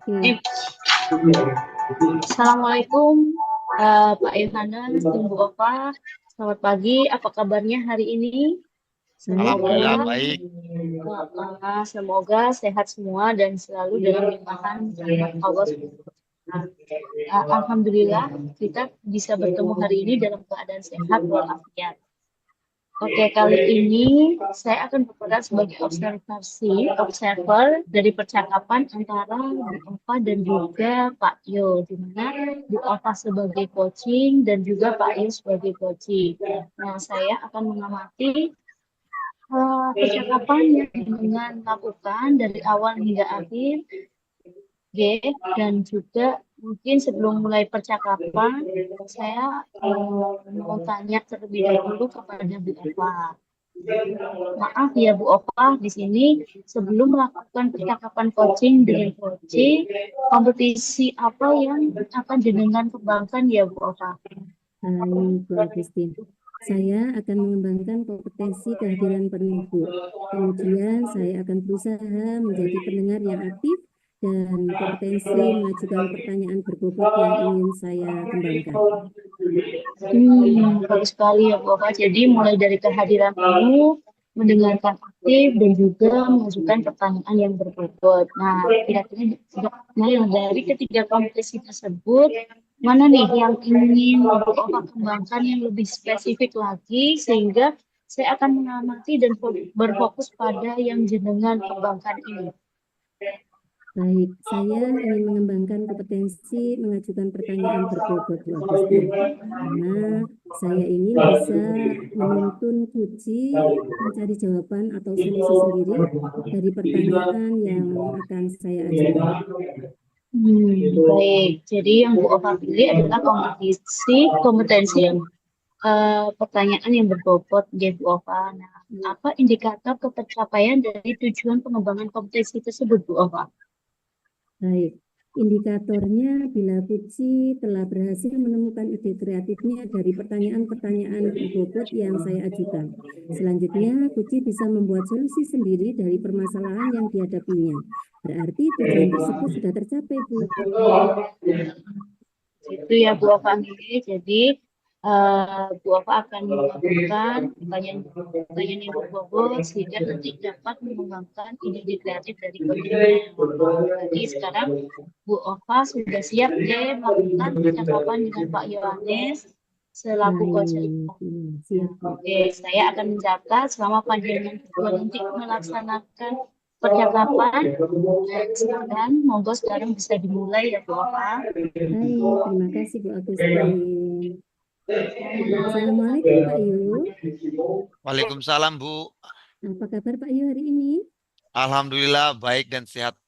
Oke. Assalamualaikum Pak Yohanes dan Bu Opa. Selamat pagi, apa kabarnya hari ini? Baik, Alhamdulillah Semoga baik. semoga sehat semua dan selalu dalam limpahan rahmat Allah SWT. Alhamdulillah kita bisa bertemu hari ini dalam keadaan sehat walafiat. Oke, kali ini saya akan berperan sebagai observer dari percakapan antara Bu Ova dan juga Pak Yo, di mana Bu Ova sebagai coaching dan juga Pak Yo sebagai coaching. Nah, saya akan mengamati percakapan yang dengan lakukan dari awal hingga akhir, dan juga mungkin sebelum mulai percakapan, saya mau tanya terlebih dahulu kepada Bu Ova. Maaf ya Bu Ova, di sini sebelum melakukan percakapan coaching dengan coaching, kompetisi apa yang akan jenengan kembangkan ya Bu Ova? baik, Bu Agustin. Saya akan mengembangkan kompetensi kehadiran penuh, Bu. Kemudian saya akan berusaha menjadi pendengar yang aktif dan kompetensi mengajukan pertanyaan berbobot yang ingin saya kembangkan. Bagus sekali ya Bu Ova. Jadi mulai dari kehadiran penuh, mendengarkan aktif, dan juga mengajukan pertanyaan yang berbobot. Nah, kira-kira dari ketiga kompetisi tersebut, mana nih yang ingin Bu Ova kembangkan yang lebih spesifik lagi, sehingga saya akan mengamati dan berfokus pada yang jenengan kembangkan ini. Baik, saya ingin mengembangkan kompetensi mengajukan pertanyaan berbobot, Bu Agustin. Karena saya ingin bisa menuntun Puji mencari jawaban atau solusi sendiri dari pertanyaan yang akan saya ajukan. Baik, jadi yang Bu Ova pilih adalah kompetensi pertanyaan yang berbobot ya Bu Ova. Nah, apa indikator ketercapaian dari tujuan pengembangan kompetensi tersebut Bu Ova? Baik, indikatornya bila Puji telah berhasil menemukan ide kreatifnya dari pertanyaan-pertanyaan berbobot yang saya ajukan. Selanjutnya, Puji bisa membuat solusi sendiri dari permasalahan yang dihadapinya. Berarti tujuan tersebut sudah tercapai, Bu. Itu ya Bu Ova ini. Jadi Bu Ova akan melakukan pertanyaan yang berbobot sehingga nanti dapat mengembangkan ide kreatif dari kontennya. Jadi sekarang Bu Ova sudah siap deh melakukan percakapan dengan Pak Yohanes selaku coach. Baik, siap, Bu. Oke, saya akan mencatat selama panjenengan berdua nanti melaksanakan percakapan. Dan monggo sekarang bisa dimulai ya Bu Ova. Baik, terima kasih Bu Agustin. Assalamualaikum Pak Yu. Waalaikumsalam Bu. Apa kabar Pak Yu hari ini? Alhamdulillah baik dan sehat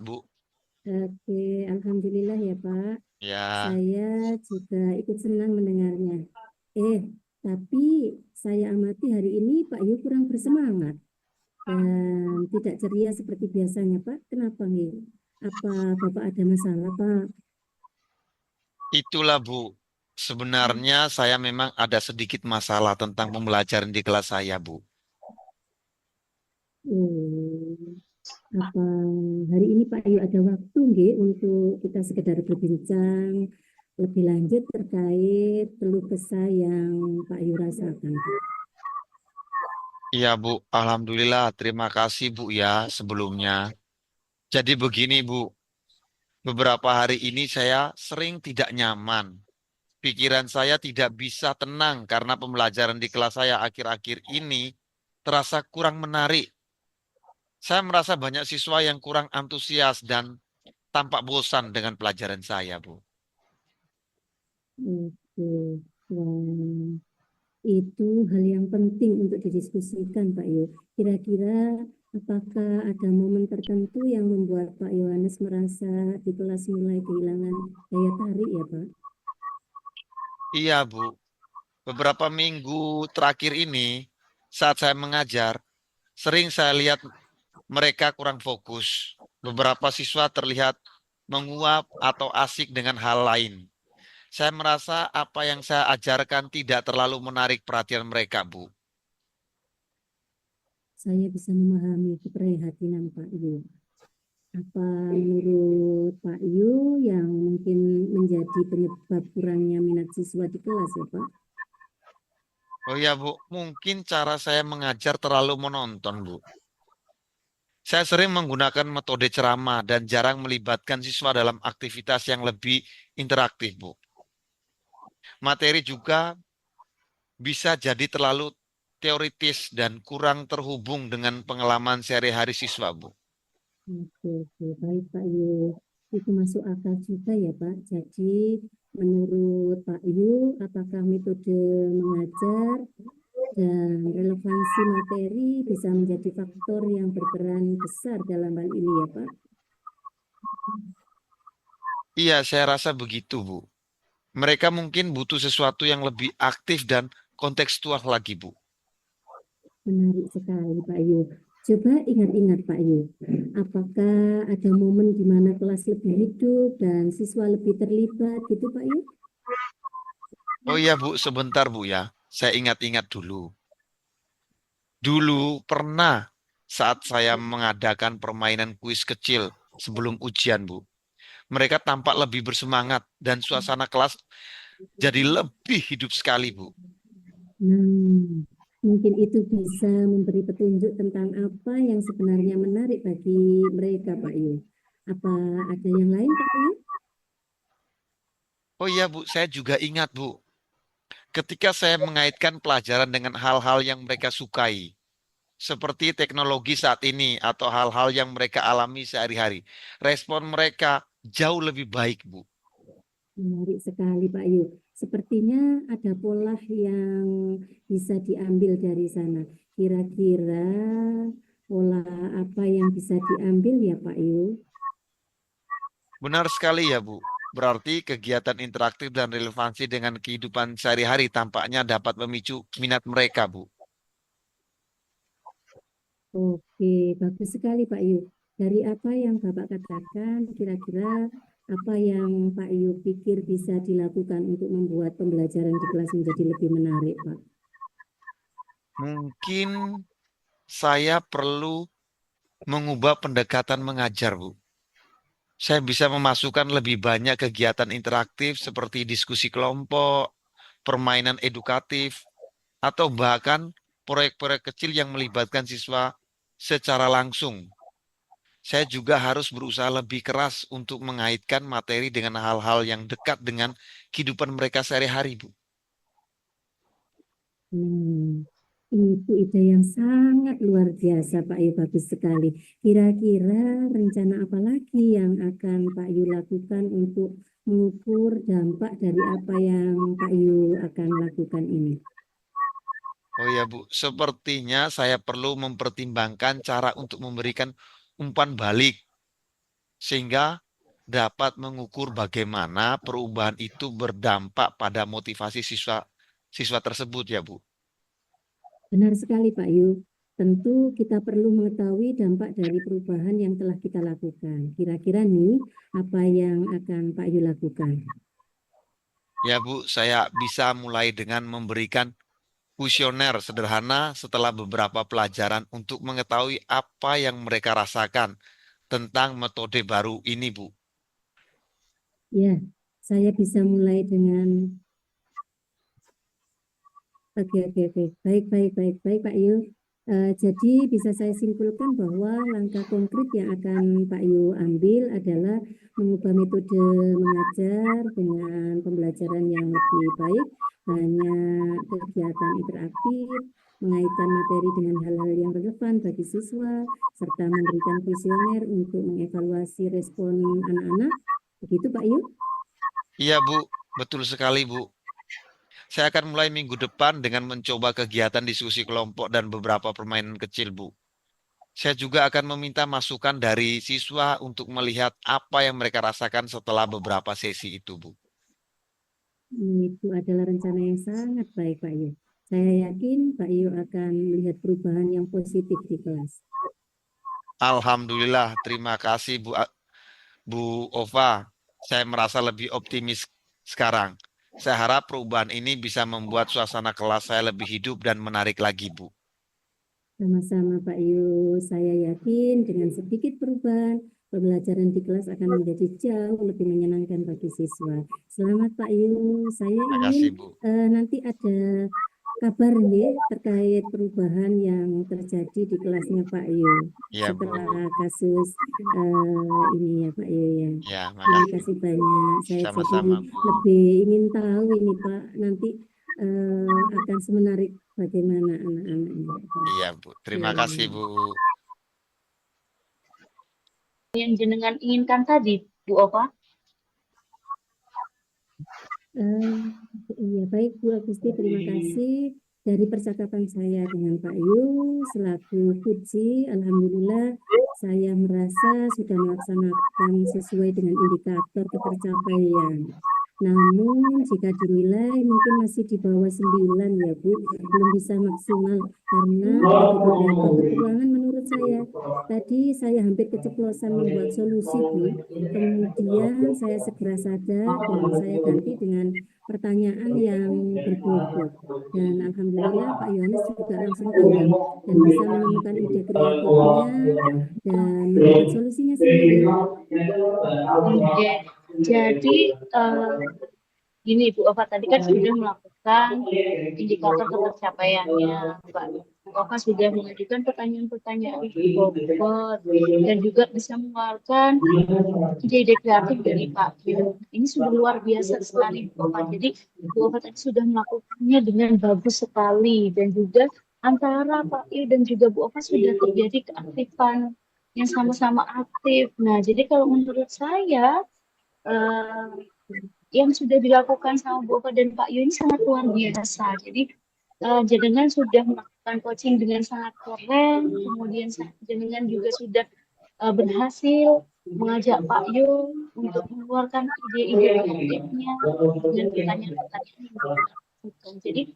Bu. Oke, alhamdulillah ya Pak. Ya. Saya juga ikut senang mendengarnya. Tapi saya amati hari ini Pak Yu kurang bersemangat dan tidak ceria seperti biasanya Pak. Kenapa nih? Apa Bapak ada masalah Pak? Itulah Bu. Sebenarnya saya memang ada sedikit masalah tentang pembelajaran di kelas saya Bu. Apa hari ini Pak Yu ada waktu nggih untuk kita sekedar berbincang lebih lanjut terkait keluh kesah yang Pak Yu rasakan? Iya Bu, Alhamdulillah terima kasih Bu ya sebelumnya. Jadi begini Bu, beberapa hari ini saya sering tidak nyaman. Pikiran saya tidak bisa tenang karena pembelajaran di kelas saya akhir-akhir ini terasa kurang menarik. Saya merasa banyak siswa yang kurang antusias dan tampak bosan dengan pelajaran saya, Bu. Oke, wah, itu hal yang penting untuk didiskusikan Pak Yu. Kira-kira apakah ada momen tertentu yang membuat Pak Yohanes merasa di kelas mulai kehilangan daya tarik ya Pak? Iya, Bu. Beberapa minggu terakhir ini, saat saya mengajar, sering saya lihat mereka kurang fokus. Beberapa siswa terlihat menguap atau asik dengan hal lain. Saya merasa apa yang saya ajarkan tidak terlalu menarik perhatian mereka, Bu. Saya bisa memahami keprihatinan Pak Yu. Apa menurut Pak Yu yang mungkin menjadi penyebab kurangnya minat siswa di kelas ya Pak? Oh ya Bu, mungkin cara saya mengajar terlalu menonton Bu. Saya sering menggunakan metode ceramah dan jarang melibatkan siswa dalam aktivitas yang lebih interaktif Bu. Materi juga bisa jadi terlalu teoritis dan kurang terhubung dengan pengalaman sehari-hari siswa Bu. Oke, baik Pak Yu. Itu masuk akal juga ya Pak. Jadi menurut Pak Yu, apakah metode mengajar dan relevansi materi bisa menjadi faktor yang berperan besar dalam hal ini ya Pak? Iya, saya rasa begitu Bu. Mereka mungkin butuh sesuatu yang lebih aktif dan kontekstual lagi Bu. Menarik sekali Pak Yu. Coba ingat-ingat Pak Yu, apakah ada momen di mana kelas lebih hidup dan siswa lebih terlibat gitu Pak Yu? Oh iya Bu, sebentar Bu ya. Saya ingat-ingat dulu. Dulu pernah saat saya mengadakan permainan kuis kecil sebelum ujian Bu. Mereka tampak lebih bersemangat dan suasana kelas jadi lebih hidup sekali Bu. Nah, mungkin itu bisa memberi petunjuk tentang apa yang sebenarnya menarik bagi mereka Pak Yu. Apa ada yang lain Pak Yu? Oh iya Bu, saya juga ingat Bu. Ketika saya mengaitkan pelajaran dengan hal-hal yang mereka sukai, seperti teknologi saat ini atau hal-hal yang mereka alami sehari-hari, respon mereka jauh lebih baik Bu. Menarik sekali Pak Yu. Sepertinya ada pola yang bisa diambil dari sana. Kira-kira pola apa yang bisa diambil ya Pak Yu? Benar sekali ya Bu. Berarti kegiatan interaktif dan relevansi dengan kehidupan sehari-hari tampaknya dapat memicu minat mereka Bu. Oke, bagus sekali Pak Yu. Dari apa yang Bapak katakan, kira-kira apa yang Pak Yu pikir bisa dilakukan untuk membuat pembelajaran di kelas menjadi lebih menarik, Pak? Mungkin saya perlu mengubah pendekatan mengajar Bu. Saya bisa memasukkan lebih banyak kegiatan interaktif seperti diskusi kelompok, permainan edukatif, atau bahkan proyek-proyek kecil yang melibatkan siswa secara langsung. Saya juga harus berusaha lebih keras untuk mengaitkan materi dengan hal-hal yang dekat dengan kehidupan mereka sehari-hari, Bu. Hmm, itu ide yang sangat luar biasa, Pak Yu. Bagus sekali. Kira-kira rencana apa lagi yang akan Pak Yu lakukan untuk mengukur dampak dari apa yang Pak Yu akan lakukan ini? Oh ya, Bu, sepertinya saya perlu mempertimbangkan cara untuk memberikan umpan balik sehingga dapat mengukur bagaimana perubahan itu berdampak pada motivasi siswa siswa tersebut ya, Bu. Benar sekali Pak Yu. Tentu kita perlu mengetahui dampak dari perubahan yang telah kita lakukan. Kira-kira nih apa yang akan Pak Yu lakukan? Ya, Bu, saya bisa mulai dengan memberikan kuesioner sederhana setelah beberapa pelajaran untuk mengetahui apa yang mereka rasakan tentang metode baru ini, Bu. Ya, saya bisa mulai dengan oke. Baik Pak Yu. Jadi bisa saya simpulkan bahwa langkah konkret yang akan Pak Yu ambil adalah mengubah metode mengajar dengan pembelajaran yang lebih baik, banyak kegiatan interaktif, mengaitkan materi dengan hal-hal yang relevan bagi siswa, serta memberikan kuesioner untuk mengevaluasi respon anak-anak. Begitu Pak Yu? Iya, Bu, betul sekali, Bu. Saya akan mulai minggu depan dengan mencoba kegiatan diskusi kelompok dan beberapa permainan kecil, Bu. Saya juga akan meminta masukan dari siswa untuk melihat apa yang mereka rasakan setelah beberapa sesi itu, Bu. Itu adalah rencana yang sangat baik, Pak Yu. Saya yakin Pak Yu akan melihat perubahan yang positif di kelas. Alhamdulillah, terima kasih Bu Ova. Saya merasa lebih optimis sekarang. Saya harap perubahan ini bisa membuat suasana kelas saya lebih hidup dan menarik lagi, Bu. Sama-sama Pak Yu, saya yakin dengan sedikit perubahan, pembelajaran di kelas akan menjadi jauh lebih menyenangkan bagi siswa. Selamat Pak Yu. Saya Terima kasih, ingin Bu. nanti ada kabar nih terkait perubahan yang terjadi di kelasnya Pak Yu Iya, Bu. setelah kasus ini ya Pak Yu ya. Ya, Terima makasih. kasih banyak. Saya jadi Sama-sama, Bu. lebih ingin tahu ini Pak nanti akan semenarik bagaimana anak-anaknya. Iya, Bu. Terima kasih, Bu. Yang jenengan inginkan tadi, Bu Ova? Iya, baik Bu Agusti, terima kasih. Dari percakapan saya dengan Pak Yu selaku Puji, Alhamdulillah saya merasa sudah melaksanakan sesuai dengan indikator ketercapaian. Namun jika dinilai mungkin masih di bawah 9 ya Bu, belum bisa maksimal karena ada beberapa kekurangan menurut saya. Tadi saya hampir keceplosan membuat solusi Bu, kemudian saya segera sadar dan saya ganti dengan pertanyaan yang berbobot. Dan Alhamdulillah Pak Yohanes juga langsung tanggap dan bisa menemukan ide kreatifnya dan mendapat solusinya sendiri. Oke, jadi gini Bu Ova tadi kan sudah melakukan indikator ketercapaiannya, Pak. Bu Ova sudah mengajukan pertanyaan-pertanyaan berbobot dan juga bisa mengeluarkan ide-ide kreatif dari Pak Yu. Ini sudah luar biasa sekali Bu Ova. Jadi Bu Ova tadi sudah melakukannya dengan bagus sekali dan juga antara Pak Yu dan juga Bu Ova sudah terjadi keaktifan yang sama-sama aktif. Nah, jadi kalau menurut saya yang sudah dilakukan sama Bu Ova dan Pak Yu ini sangat luar biasa. Jadi jenengan sudah melakukan coaching dengan sangat keren, kemudian jenengan juga sudah berhasil mengajak Pak Yu untuk mengeluarkan ide-ide kreatifnya dengan pertanyaan-pertanyaan yang dilakukan. Jadi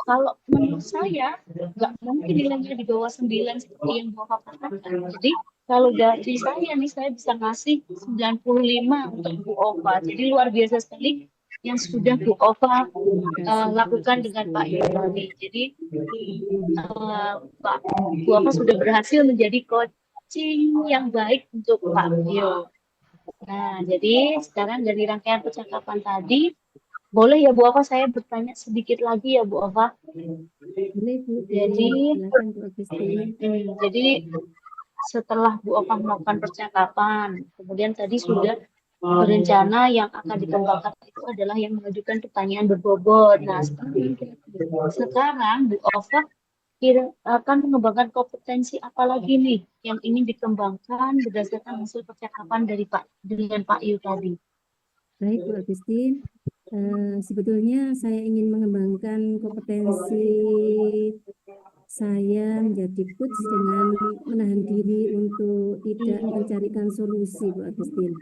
kalau menurut saya nggak mungkin nilainya di bawah 9 seperti yang Bu Ova katakan. Jadi kalau dari saya nih saya bisa ngasih 95 untuk Bu Ova. Jadi luar biasa sekali yang sudah Bu Ova lakukan dengan Pak Yu tadi. Jadi Pak Bu Ova sudah berhasil menjadi coaching yang baik untuk Pak Yu. Nah, jadi sekarang dari rangkaian percakapan tadi, boleh ya Bu Ova saya bertanya sedikit lagi ya Bu Ova? Boleh Bu, Jadi, silakan Bu Agusti. jadi setelah Bu Ova melakukan percakapan, kemudian tadi sudah berencana yang akan dikembangkan itu adalah yang mengajukan pertanyaan berbobot. Nah, sekarang Bu Ova akan mengembangkan kompetensi apa lagi nih yang ingin dikembangkan berdasarkan hasil percakapan dari dengan Pak Yu tadi? Baik Bu Agustin, sebetulnya saya ingin mengembangkan kompetensi saya menjadi coach dengan menahan diri untuk tidak mencarikan solusi Bu Agustin.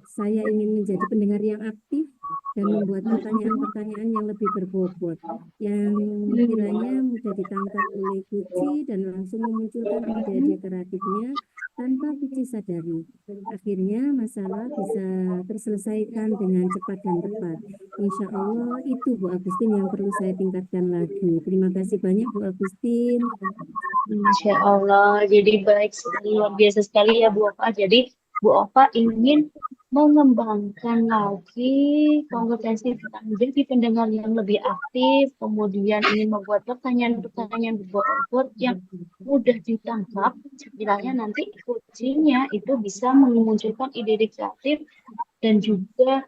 Saya ingin menjadi pendengar yang aktif dan membuat pertanyaan-pertanyaan yang lebih berbobot, yang kiranya mudah ditangkap oleh Puji dan langsung memunculkan ide-ide kreatifnya tanpa Puji sadari. Akhirnya masalah bisa terselesaikan dengan cepat dan tepat. Insya Allah itu Bu Agustin yang perlu saya tingkatkan lagi. Terima kasih banyak Bu Agustin. Insya Allah, jadi baik sekali, luar biasa sekali ya Bu Ova. Jadi Bu Ova ingin mengembangkan lagi kompetensi tentang menjadi pendengar yang lebih aktif, kemudian ingin membuat pertanyaan-pertanyaan berbobot yang mudah ditangkap, sekiranya nanti coachingnya itu bisa memunculkan ide-ide kreatif dan juga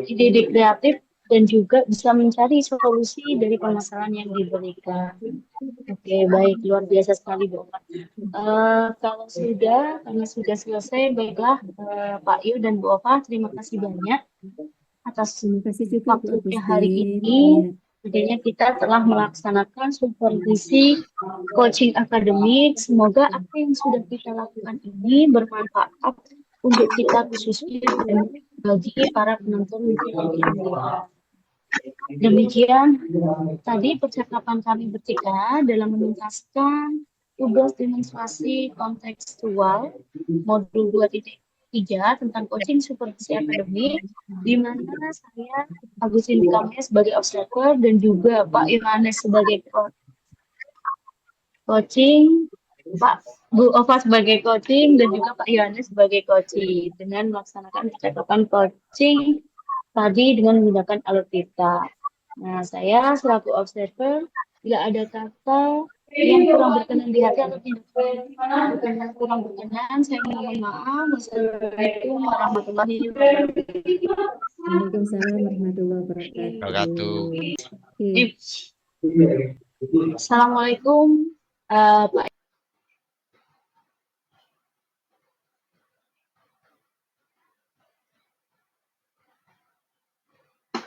ide-ide kreatif dan juga bisa mencari solusi dari permasalahan yang diberikan. Oke, baik, luar biasa sekali Bu Ova. Kalau karena sudah selesai, baiklah Pak Yu dan Bu Ova, terima kasih banyak atas waktunya hari ini. Tentunya kita telah melaksanakan supervisi coaching akademik. Semoga apa yang sudah kita lakukan ini bermanfaat untuk kita khususnya dan bagi para penonton video. Demikian tadi percakapan kami bertiga dalam menuntaskan tugas demonstrasi kontekstual modul 2.3 tentang coaching supervisi akademik, di mana saya Agustin Kames sebagai observer dan juga Pak Yohanes sebagai coaching, Pak Bu Ova sebagai coaching dan juga Pak Yohanes sebagai coaching dengan melaksanakan percakapan coaching tadi dengan menggunakan alutsista. Nah, saya selaku observer, bila ada kata yang kurang berkenan di hati atau tindakan kurang berkenan, saya mohon maaf. Wassalamualaikum warahmatullahi wabarakatuh. Waalaikumsalam warahmatullahi Wabarakatuh. wabarakatuh. Oke. Assalamualaikum, Pak